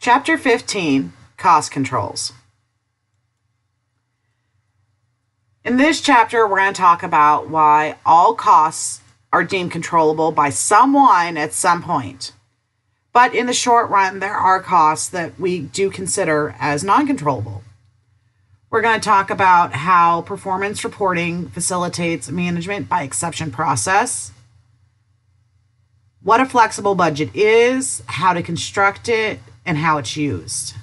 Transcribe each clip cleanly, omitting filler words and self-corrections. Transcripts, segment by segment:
Chapter 15, Cost Controls. In this chapter, we're going to talk about why all costs are deemed controllable by someone at some point. But in the short run, there are costs that we do consider as non-controllable. We're going to talk about how performance reporting facilitates management by exception process, what a flexible budget is, how to construct it, and how it's used.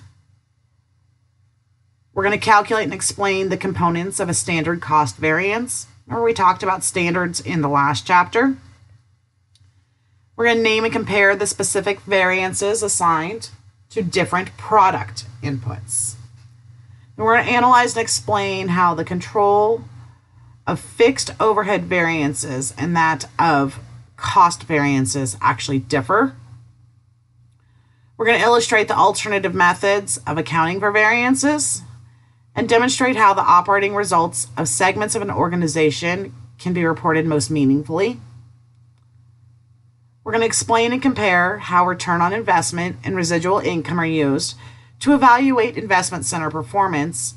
We're going to calculate and explain the components of a standard cost variance. Remember, we talked about standards in the last chapter. We're going to name and compare the specific variances assigned to different product inputs. And we're going to analyze and explain how the control of fixed overhead variances and that of cost variances actually differ. We're going to illustrate the alternative methods of accounting for variances and demonstrate how the operating results of segments of an organization can be reported most meaningfully. We're going to explain and compare how return on investment and residual income are used to evaluate investment center performance,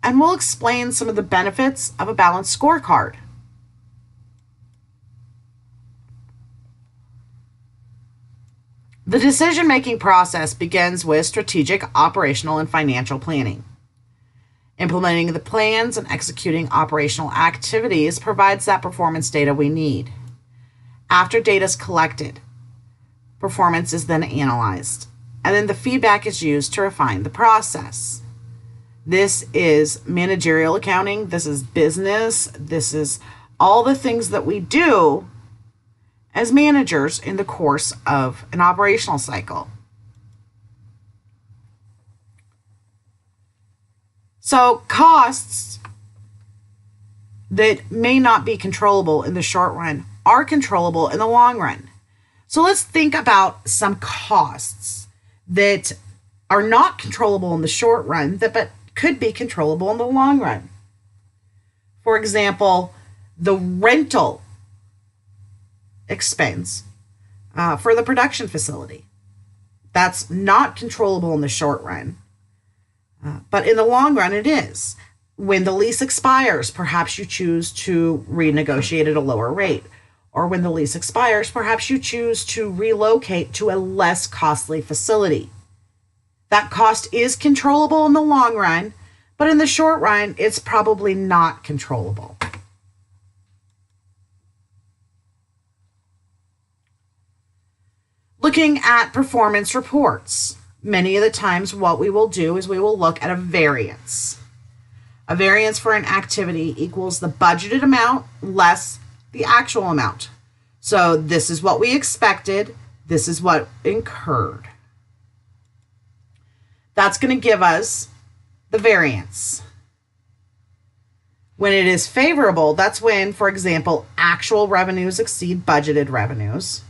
and we'll explain some of the benefits of a balanced scorecard. The decision-making process begins with strategic, operational, and financial planning. Implementing the plans and executing operational activities provides that performance data we need. After data is collected, performance is then analyzed, and then the feedback is used to refine the process. This is managerial accounting, this is business, this is all the things that we do as managers in the course of an operational cycle. So costs that may not be controllable in the short run are controllable in the long run. So let's think about some costs that are not controllable in the short run but could be controllable in the long run. For example, the rental expense for the production facility. That's not controllable in the short run, but in the long run it is. When the lease expires, perhaps you choose to renegotiate at a lower rate. Or when the lease expires, perhaps you choose to relocate to a less costly facility. That cost is controllable in the long run, but in the short run, it's probably not controllable. Looking at performance reports, many of the times what we will do is we will look at a variance. A variance for an activity equals the budgeted amount less the actual amount. So this is what we expected, this is what incurred. That's going to give us the variance. When it is favorable, that's when, for example, actual revenues exceed budgeted revenues,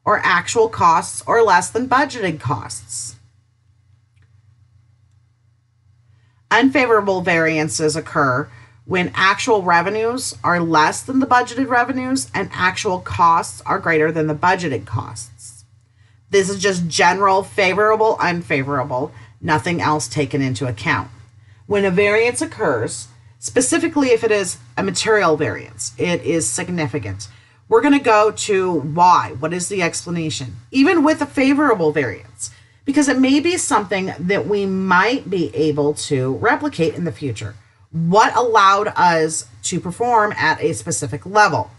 or actual costs are less than budgeted costs. Unfavorable variances occur when actual revenues are less than the budgeted revenues and actual costs are greater than the budgeted costs. This is just general favorable, unfavorable, nothing else taken into account. When a variance occurs, specifically if it is a material variance, it is significant. We're going to go to why. What is the explanation? Even with a favorable variance, because it may be something that we might be able to replicate in the future. What allowed us to perform at a specific level?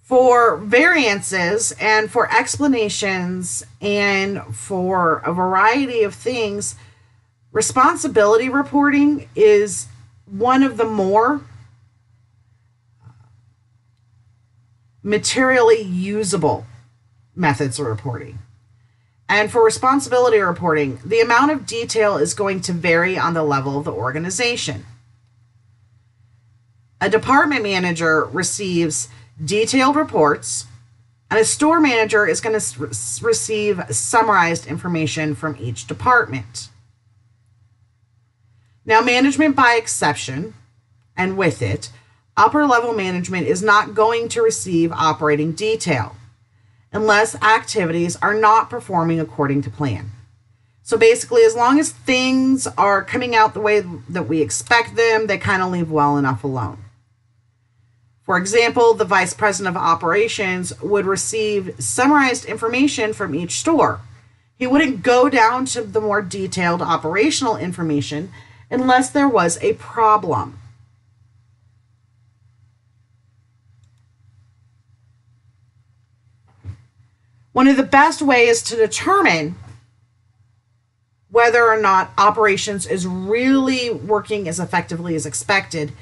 For variances and for explanations and for a variety of things, responsibility reporting is one of the more materially usable methods of reporting. And for responsibility reporting, the amount of detail is going to vary on the level of the organization. A department manager receives detailed reports, and a store manager is going to receive summarized information from each department. Now, management by exception, and with it, upper level management is not going to receive operating detail. unless activities are not performing according to plan. So basically, as long as things are coming out the way that we expect them, they kind of leave well enough alone. For example, the vice president of operations would receive summarized information from each store. He wouldn't go down to the more detailed operational information unless there was a problem. One of the best ways to determine whether or not operations is really working as effectively as expected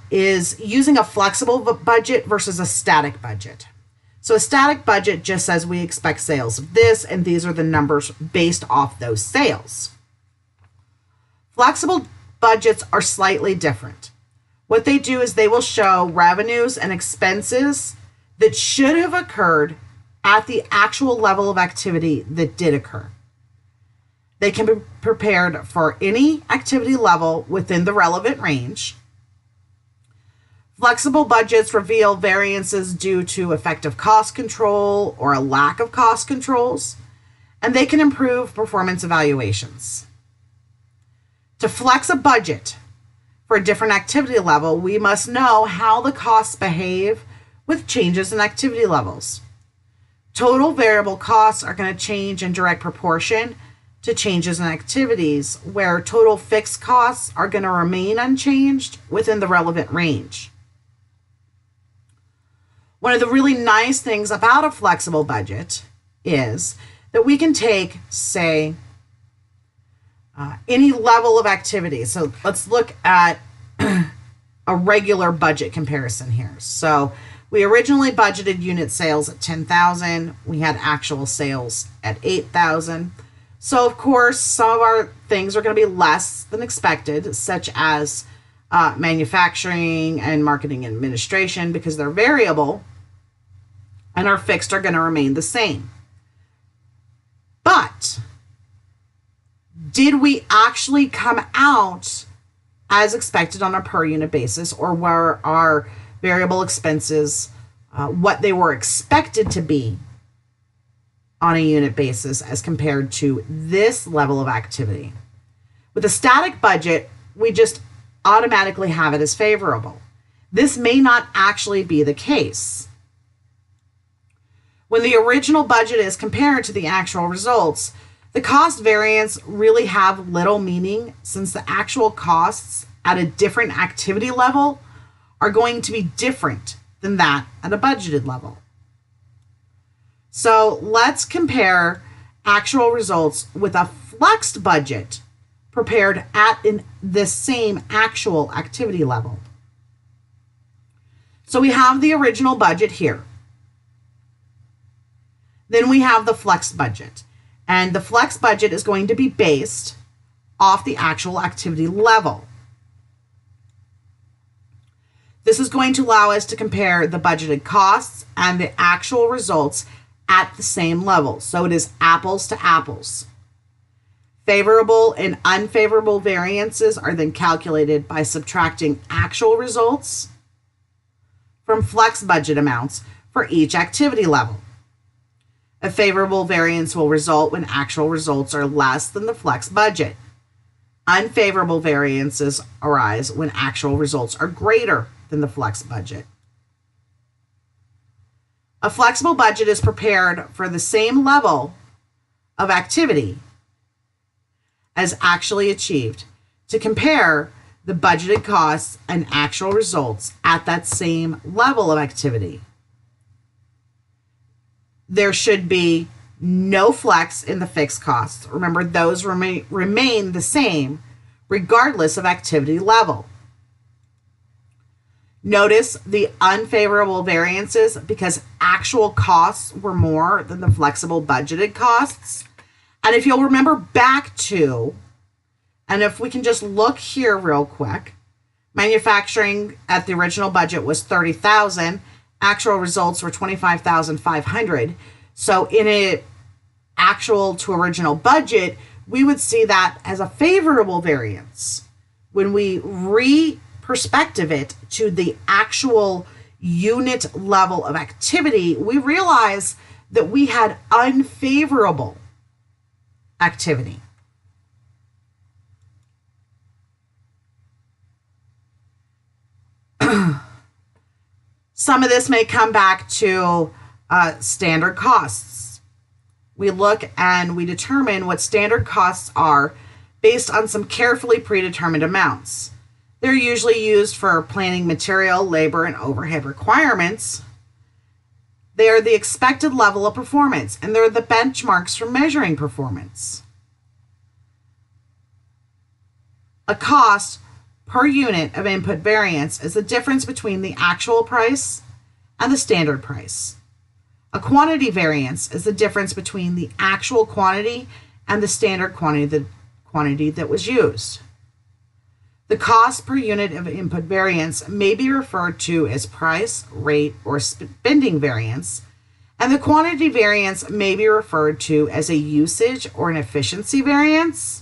is using a flexible budget versus a static budget. So a static budget just says we expect sales of this, and these are the numbers based off those sales. Flexible budgets are slightly different. What they do is they will show revenues and expenses that should have occurred at the actual level of activity that did occur. They can be prepared for any activity level within the relevant range. Flexible budgets reveal variances due to effective cost control or a lack of cost controls, and they can improve performance evaluations. To flex a budget for a different activity level, we must know how the costs behave with changes in activity levels. Total variable costs are going to change in direct proportion to changes in activities, where total fixed costs are going to remain unchanged within the relevant range. One of the really nice things about a flexible budget is that we can take, say, any level of activity. So let's look at a regular budget comparison here. So we originally budgeted unit sales at 10,000. We had actual sales at 8,000. So of course, some of our things are going to be less than expected, such as manufacturing and marketing and administration, because they're variable, and our fixed are going to remain the same. But did we actually come out as expected on a per unit basis, or were our variable expenses what they were expected to be on a unit basis as compared to this level of activity? With a static budget, we just automatically have it as favorable. This may not actually be the case. When the original budget is compared to the actual results, the cost variance really have little meaning, since the actual costs at a different activity level are going to be different than that at a budgeted level. So let's compare actual results with a flexed budget prepared at the same actual activity level. So we have the original budget here. Then we have the flexed budget. And the flexed budget is going to be based off the actual activity level. This is going to allow us to compare the budgeted costs and the actual results at the same level. So it is apples to apples. Favorable and unfavorable variances are then calculated by subtracting actual results from flex budget amounts for each activity level. A favorable variance will result when actual results are less than the flex budget. Unfavorable variances arise when actual results are greater than the flex budget. A flexible budget is prepared for the same level of activity as actually achieved to compare the budgeted costs and actual results at that same level of activity. There should be no flex in the fixed costs. Remember, those remain the same regardless of activity level. Notice the unfavorable variances because actual costs were more than the flexible budgeted costs. And if you'll remember back to, and if we can just look here real quick, manufacturing at the original budget was 30,000. Actual results were 25,500. So in an actual to original budget, we would see that as a favorable variance. When we re-perspective it to the actual unit level of activity, we realize that we had unfavorable activity. Some of this may come back to standard costs. We look and we determine what standard costs are based on some carefully predetermined amounts. They're usually used for planning material, labor, and overhead requirements. They are the expected level of performance, and they're the benchmarks for measuring performance. A cost per unit of input variance is the difference between the actual price and the standard price. A quantity variance is the difference between the actual quantity and the standard quantity, that was used. The cost per unit of input variance may be referred to as price, rate, or spending variance, and the quantity variance may be referred to as a usage or an efficiency variance.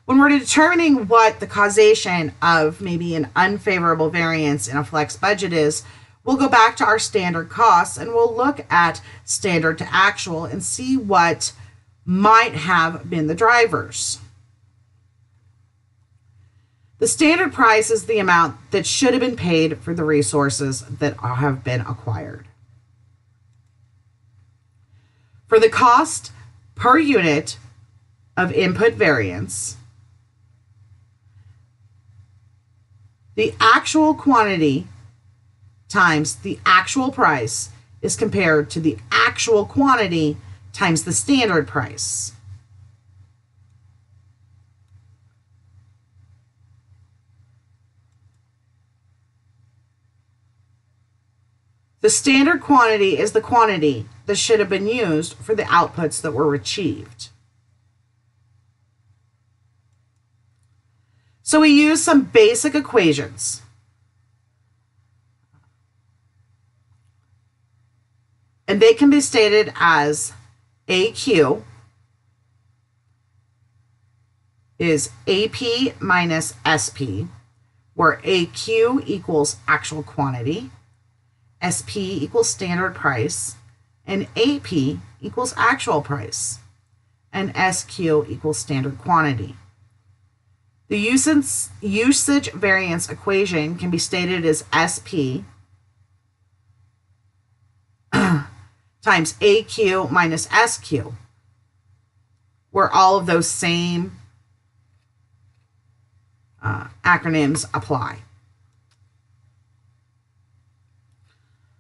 When we're determining what the causation of maybe an unfavorable variance in a flex budget is, we'll go back to our standard costs and we'll look at standard to actual and see what might have been the drivers. The standard price is the amount that should have been paid for the resources that have been acquired. For the cost per unit of input variance, the actual quantity times the actual price is compared to the actual quantity times the standard price. The standard quantity is the quantity that should have been used for the outputs that were achieved. So we use some basic equations. And they can be stated as AQ is AP minus SP, where AQ equals actual quantity, SP equals standard price, and AP equals actual price, and SQ equals standard quantity. The usage variance equation can be stated as SP times AQ minus SQ, where all of those same acronyms apply.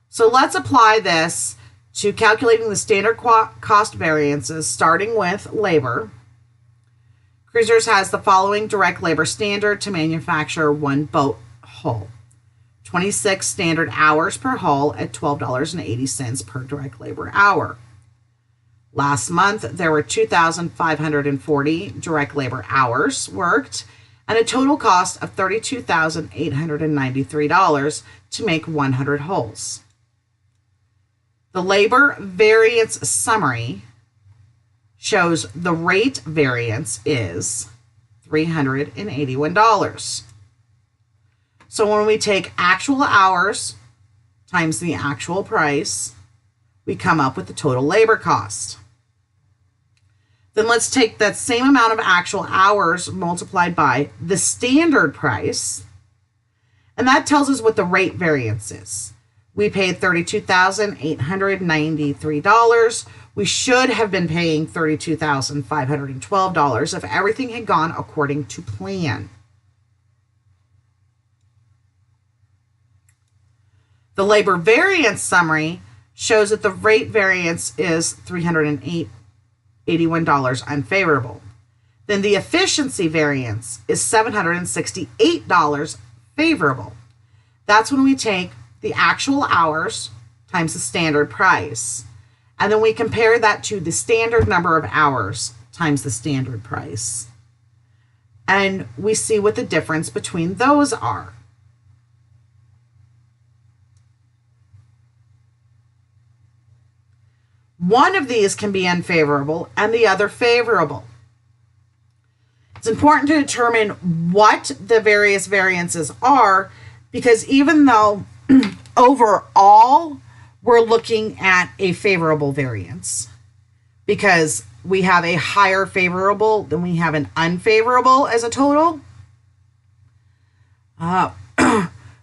So let's apply this to calculating the standard cost variances, starting with labor. Cruisers has the following direct labor standard to manufacture one boat hull. 26 standard hours per hull at $12.80 per direct labor hour. Last month, there were 2,540 direct labor hours worked and a total cost of $32,893 to make 100 hulls. The labor variance summary shows the rate variance is $381. So when we take actual hours times the actual price, we come up with the total labor cost. Then let's take that same amount of actual hours multiplied by the standard price, and that tells us what the rate variance is. We paid $32,893. We should have been paying $32,512 if everything had gone according to plan. The labor variance summary shows that the rate variance is $381 unfavorable. Then the efficiency variance is $768 favorable. That's when we take the actual hours times the standard price. And then we compare that to the standard number of hours times the standard price. And we see what the difference between those are. One of these can be unfavorable and the other favorable. It's important to determine what the various variances are, because even though overall we're looking at a favorable variance because we have a higher favorable than we have an unfavorable as a total.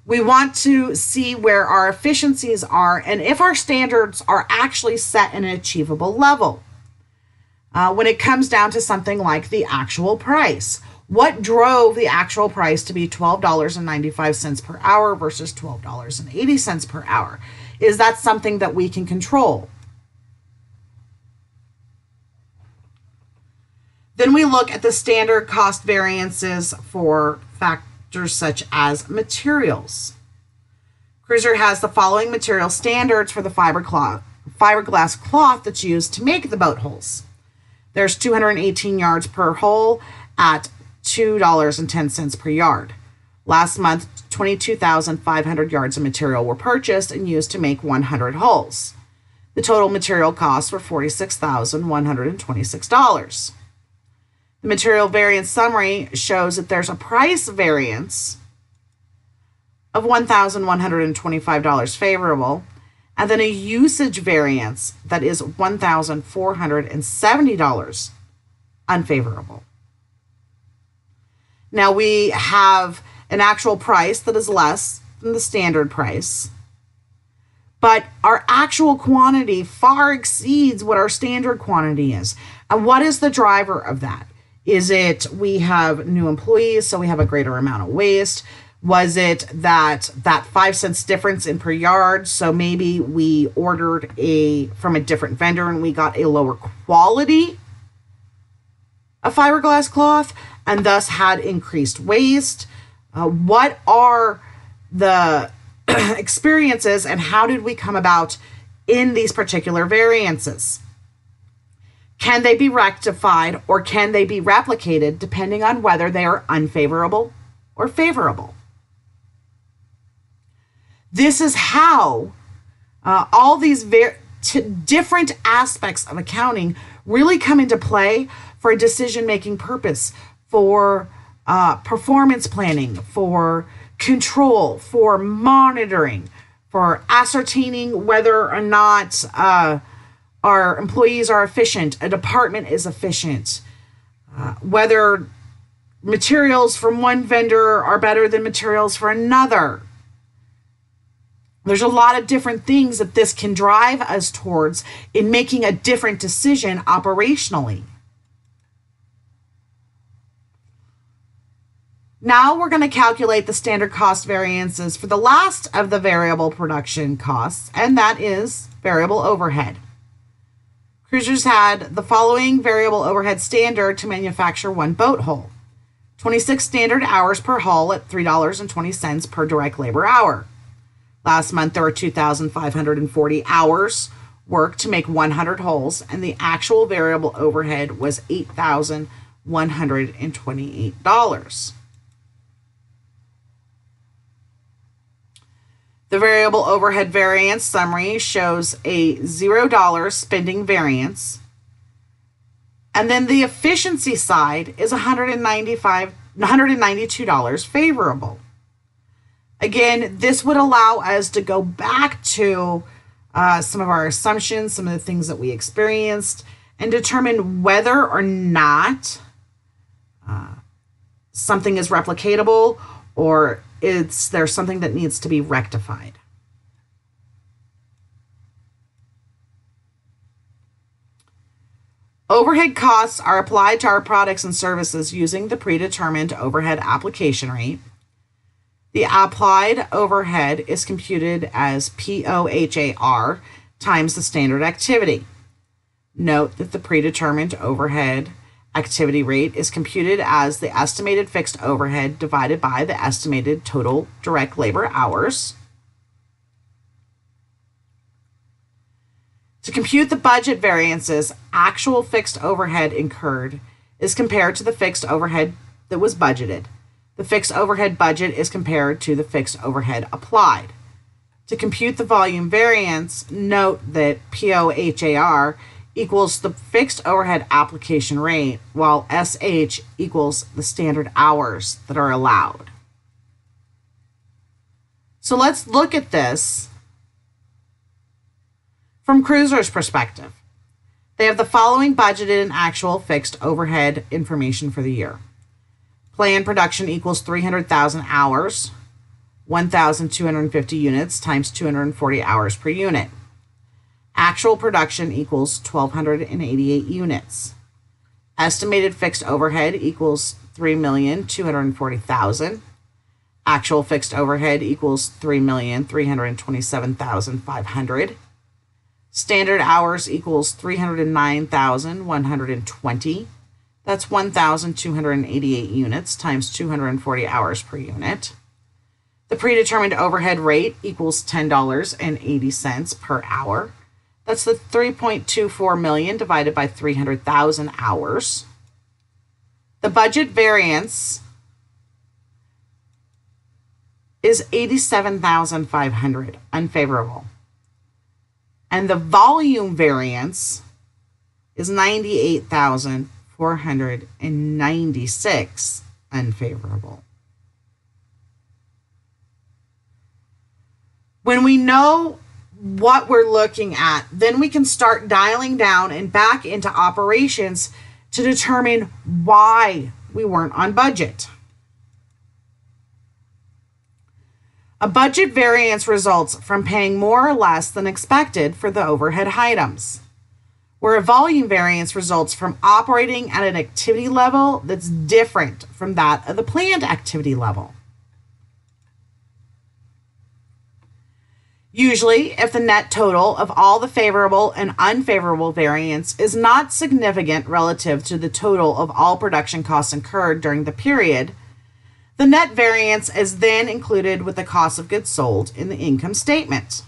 We want to see where our efficiencies are and if our standards are actually set in an achievable level. When it comes down to something like the actual price, what drove the actual price to be $12.95 per hour versus $12.80 per hour? Is that something that we can control? Then we look at the standard cost variances for factors such as materials. Cruiser has the following material standards for the fiberglass cloth that's used to make the boat hulls. There's 218 yards per hull at $2.10 per yard. Last month, 22,500 yards of material were purchased and used to make 100 hulls. The total material costs were $46,126. The material variance summary shows that there's a price variance of $1,125 favorable, and then a usage variance that is $1,470 unfavorable. Now we have an actual price that is less than the standard price, but our actual quantity far exceeds what our standard quantity is. And what is the driver of that? Is it we have new employees, so we have a greater amount of waste? Was it that 5 cents difference in per yard, so maybe we ordered from a different vendor and we got a lower quality of fiberglass cloth and thus had increased waste? What are the experiences and how did we come about in these particular variances? Can they be rectified or can they be replicated depending on whether they are unfavorable or favorable? This is how all these different aspects of accounting really come into play for a decision-making purpose, for performance planning, for control, for monitoring, for ascertaining whether or not our employees are efficient, a department is efficient, whether materials from one vendor are better than materials for another. There's a lot of different things that this can drive us towards in making a different decision operationally. Now we're going to calculate the standard cost variances for the last of the variable production costs, and that is variable overhead. Cruisers had the following variable overhead standard to manufacture one boat hull. 26 standard hours per hull at $3.20 per direct labor hour. Last month, there were 2,540 hours worked to make 100 hulls, and the actual variable overhead was $8,128. The variable overhead variance summary shows a $0 spending variance, and then the efficiency side is $192 favorable. Again, this would allow us to go back to some of our assumptions, some of the things that we experienced, and determine whether or not something is replicatable or there's something that needs to be rectified. Overhead costs are applied to our products and services using the predetermined overhead application rate. The applied overhead is computed as POHAR times the standard activity. Note that the predetermined overhead activity rate is computed as the estimated fixed overhead divided by the estimated total direct labor hours. To compute the budget variances, actual fixed overhead incurred is compared to the fixed overhead that was budgeted. The fixed overhead budget is compared to the fixed overhead applied. To compute the volume variance, note that POHAR equals the fixed overhead application rate, while SH equals the standard hours that are allowed. So let's look at this From Cruisers' perspective, they have the following budgeted and actual fixed overhead information for the year. Planned production equals 300,000 hours, 1,250 units times 240 hours per unit. Actual production equals 1,288 units. Estimated fixed overhead equals 3,240,000. Actual fixed overhead equals 3,327,500. Standard hours equals 309,120. That's 1,288 units times 240 hours per unit. The predetermined overhead rate equals $10.80 per hour. That's the 3.24 million divided by 300,000 hours. The budget variance is 87,500, unfavorable. And the volume variance is 98,496, unfavorable. When we know what we're looking at, then we can start dialing down and back into operations to determine why we weren't on budget. A budget variance results from paying more or less than expected for the overhead items, where a volume variance results from operating at an activity level that's different from that of the planned activity level. Usually, if the net total of all the favorable and unfavorable variance is not significant relative to the total of all production costs incurred during the period, the net variance is then included with the cost of goods sold in the income statement.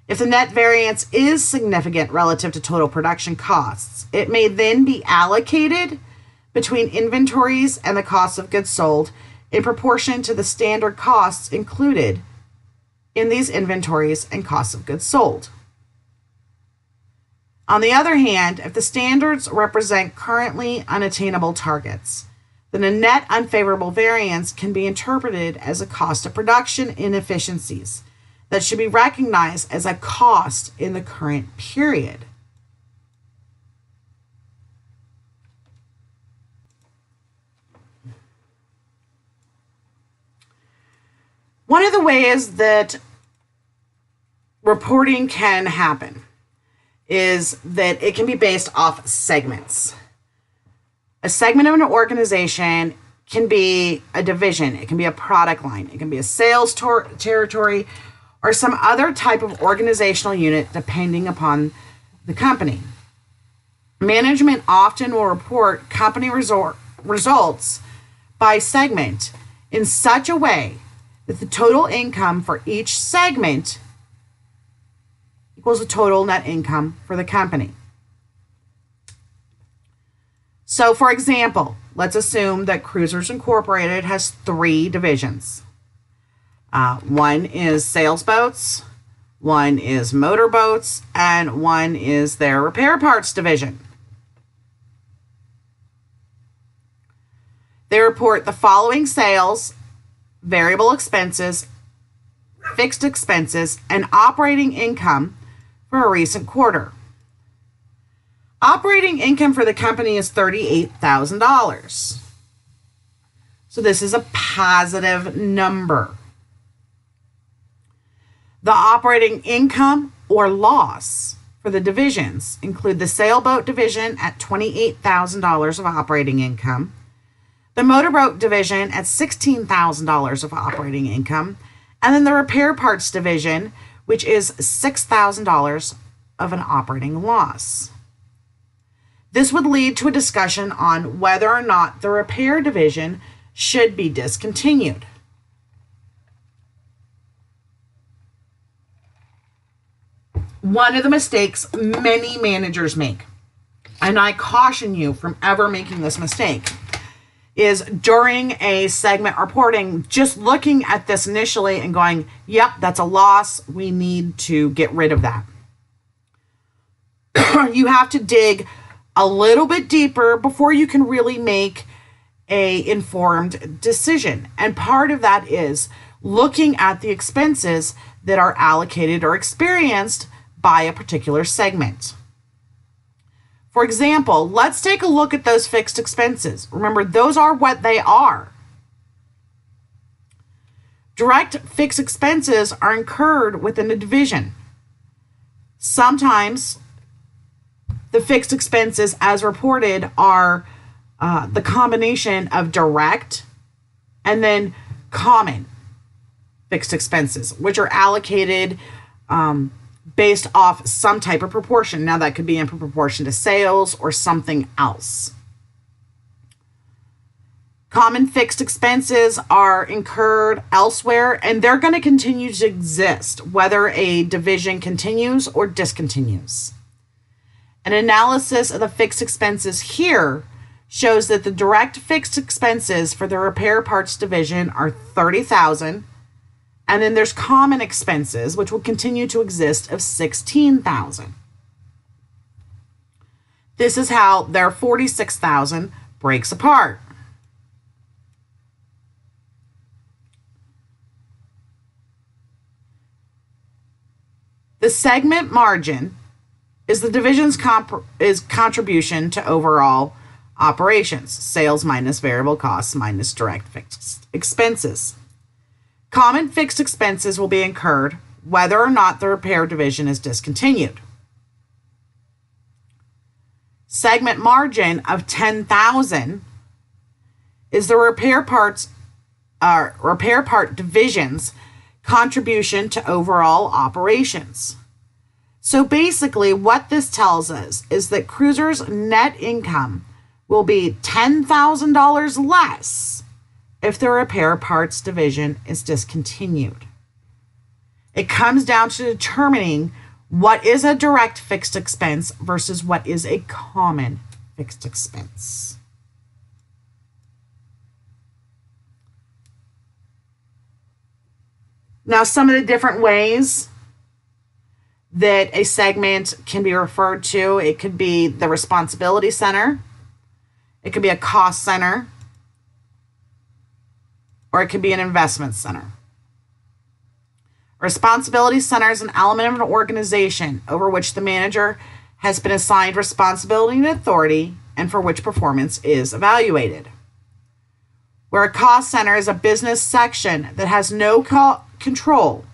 If the net variance is significant relative to total production costs, it may then be allocated between inventories and the cost of goods sold in proportion to the standard costs included in these inventories and costs of goods sold. On the other hand, if the standards represent currently unattainable targets, then a net unfavorable variance can be interpreted as a cost of production inefficiencies that should be recognized as a cost in the current period. One of the ways that reporting can happen is that it can be based off segments. A segment of an organization can be a division, it can be a product line, it can be a sales territory, or some other type of organizational unit depending upon the company. Management often will report company results by segment in such a way that the total income for each segment equals the total net income for the company. So, for example, let's assume that Cruisers Incorporated has 3 divisions. One is sales boats, one is motor boats, and one is their repair parts division. They report the following sales, variable expenses, fixed expenses, and operating income for a recent quarter. Operating income for the company is $38,000. So this is a positive number. The operating income or loss for the divisions include the sailboat division at $28,000 of operating income, the motorboat division at $16,000 of operating income, and then the repair parts division, which is $6,000 of an operating loss. This would lead to a discussion on whether or not the repair division should be discontinued. One of the mistakes many managers make, and I caution you from ever making this mistake, is during a segment reporting, just looking at this initially and going, yep, that's a loss. We need to get rid of that. You have to dig a little bit deeper before you can really make a informed decision. And part of that is looking at the expenses that are allocated or experienced by a particular segment. For example, let's take a look at those fixed expenses. Remember, those are what they are. Direct fixed expenses are incurred within a division. Sometimes the fixed expenses as reported are the combination of direct and then common fixed expenses, which are allocated based off some type of proportion. Now, that could be in proportion to sales or something else. Common fixed expenses are incurred elsewhere, and they're going to continue to exist, whether a division continues or discontinues. An analysis of the fixed expenses here shows that the direct fixed expenses for the repair parts division are $30,000, and then there's common expenses, which will continue to exist, of $16,000. This is how their $46,000 breaks apart. The segment margin is the division's contribution to overall operations, sales minus variable costs minus direct fixed expenses. Common fixed expenses will be incurred whether or not the repair division is discontinued. Segment margin of $10,000 is the repair part division's contribution to overall operations. So basically, what this tells us is that Cruisers' net income will be $10,000 less if the repair parts division is discontinued. It comes down to determining what is a direct fixed expense versus what is a common fixed expense. Now, some of the different ways that a segment can be referred to, it could be the responsibility center, it could be a cost center, or it could be an investment center. A responsibility center is an element of an organization over which the manager has been assigned responsibility and authority and for which performance is evaluated. Where a cost center is a business section that has no control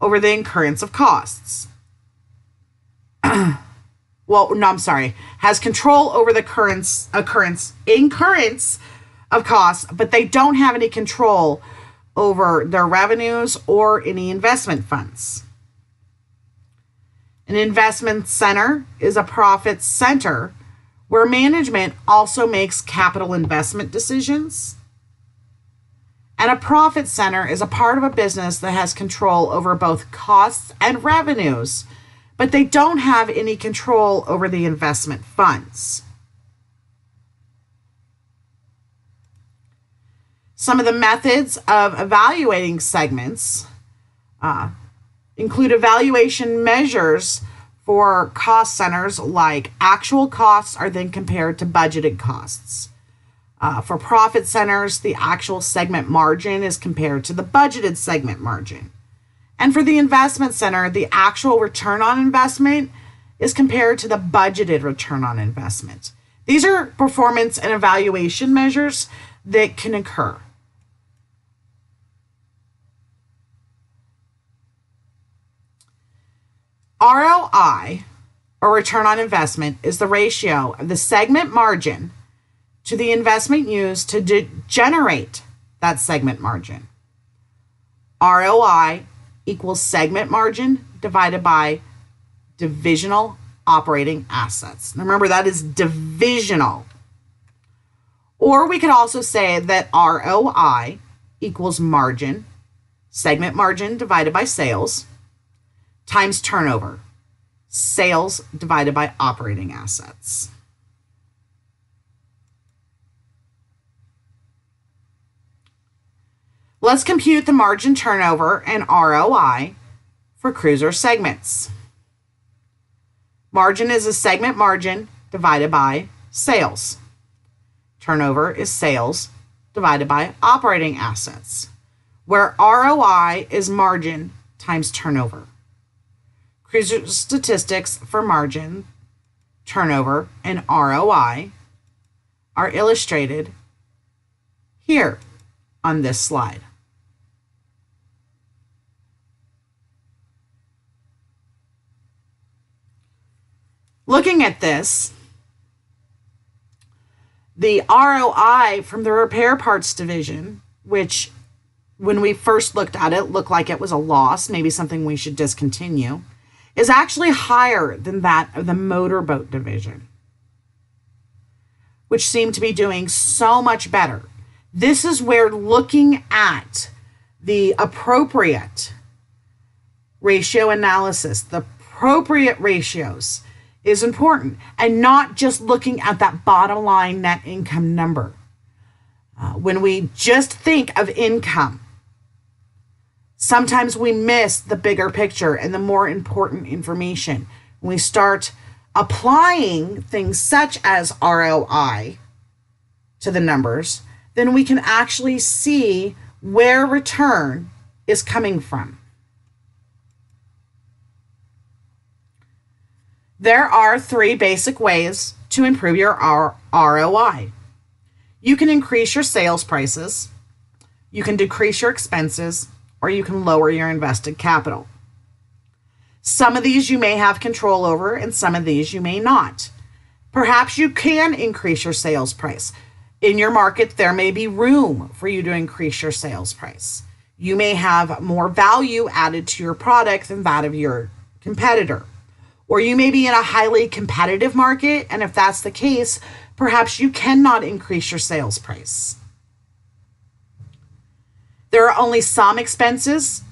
over the incurrence of costs. Has control over the incurrence of costs, but they don't have any control over their revenues or any investment funds. An investment center is a profit center where management also makes capital investment decisions. And a profit center is a part of a business that has control over both costs and revenues, but they don't have any control over the investment funds. Some of the methods of evaluating segments include evaluation measures for cost centers, like actual costs are then compared to budgeted costs. For profit centers, the actual segment margin is compared to the budgeted segment margin. And for the investment center, the actual return on investment is compared to the budgeted return on investment. These are performance and evaluation measures that can occur. ROI, or return on investment, is the ratio of the segment margin to the investment used to generate that segment margin. ROI equals segment margin divided by divisional operating assets. Now remember, that is divisional. Or we could also say that ROI equals margin, segment margin divided by sales, times turnover, sales divided by operating assets. Let's compute the margin turnover and ROI for cruiser segments. Margin is a segment margin divided by sales. Turnover is sales divided by operating assets. where ROI is margin times turnover. Cruiser statistics for margin, turnover, and ROI are illustrated here on this slide. Looking at this, the ROI from the repair parts division, which when we first looked at it looked like it was a loss, maybe something we should discontinue, is actually higher than that of the motorboat division, which seemed to be doing so much better. This is where looking at the appropriate ratio analysis, the appropriate ratios, is important, and not just looking at that bottom line net income number. When we just think of income, sometimes we miss the bigger picture and the more important information. When we start applying things such as ROI to the numbers, then we can actually see where return is coming from. There are 3 basic ways to improve your ROI. You can increase your sales prices, you can decrease your expenses, or you can lower your invested capital. Some of these you may have control over, and some of these you may not. Perhaps you can increase your sales price. In your market, there may be room for you to increase your sales price. You may have more value added to your product than that of your competitor. Or you may be in a highly competitive market, and if that's the case, perhaps you cannot increase your sales price. There are only some expenses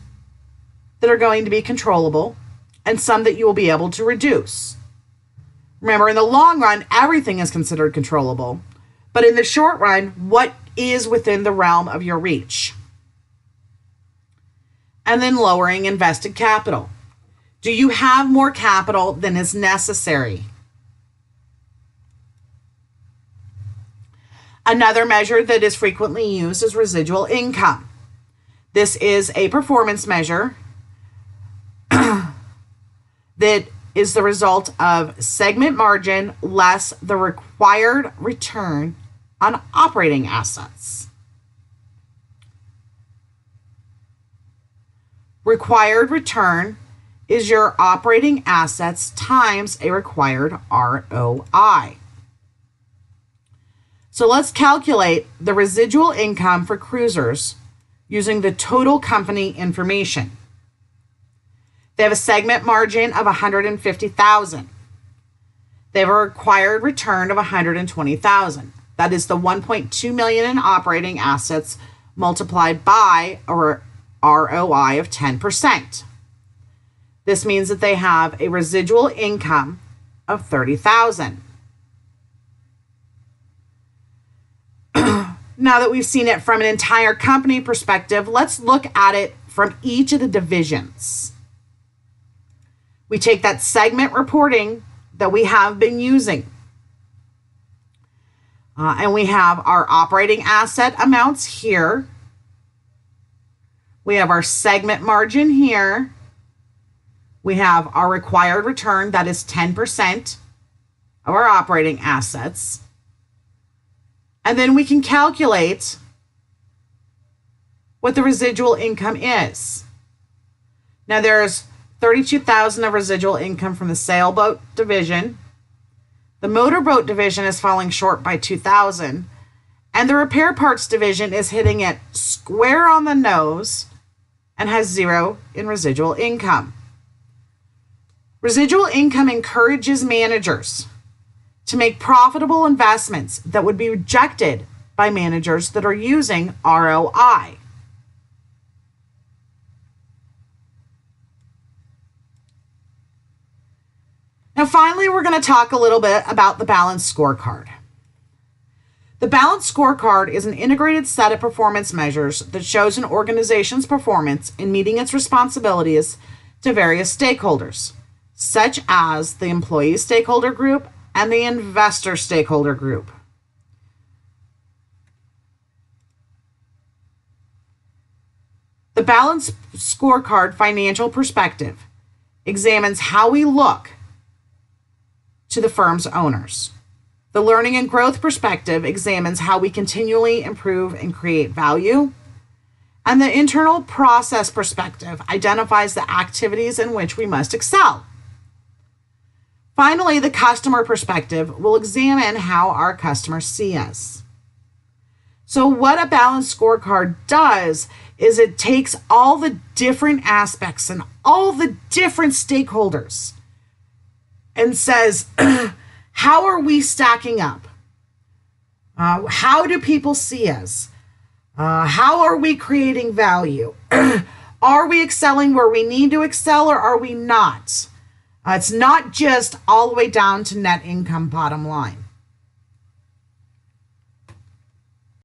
that are going to be controllable and some that you will be able to reduce. Remember, in the long run, everything is considered controllable, but in the short run, what is within the realm of your reach? And then lowering invested capital. Do you have more capital than is necessary? Another measure that is frequently used is residual income. This is a performance measure that is the result of segment margin less the required return on operating assets. Required return is your operating assets times a required ROI. So let's calculate the residual income for cruisers using the total company information. They have a segment margin of $150,000. They have a required return of $120,000. That is the $1.2 million in operating assets multiplied by a ROI of 10%. This means that they have a residual income of $30,000. Now that we've seen it from an entire company perspective, let's look at it from each of the divisions. We take that segment reporting that we have been using, and we have our operating asset amounts here. We have our segment margin here. We have our required return, that is 10% of our operating assets. And then we can calculate what the residual income is. Now there's $32,000 of residual income from the sailboat division. The motorboat division is falling short by $2,000. And the repair parts division is hitting it square on the nose and has 0 in residual income. Residual income encourages managers to make profitable investments that would be rejected by managers that are using ROI. Now, finally, we're going to talk a little bit about the Balanced Scorecard. The Balanced Scorecard is an integrated set of performance measures that shows an organization's performance in meeting its responsibilities to various stakeholders, such as the employee stakeholder group and the investor stakeholder group. The Balanced Scorecard financial perspective examines how we look to the firm's owners. The Learning and Growth perspective examines how we continually improve and create value. And the Internal Process perspective identifies the activities in which we must excel. Finally, the Customer perspective will examine how our customers see us. So what a Balanced Scorecard does is it takes all the different aspects and all the different stakeholders and says, how are we stacking up? How do people see us? How are we creating value? Are we excelling where we need to excel, or are we not? It's not just all the way down to net income bottom line.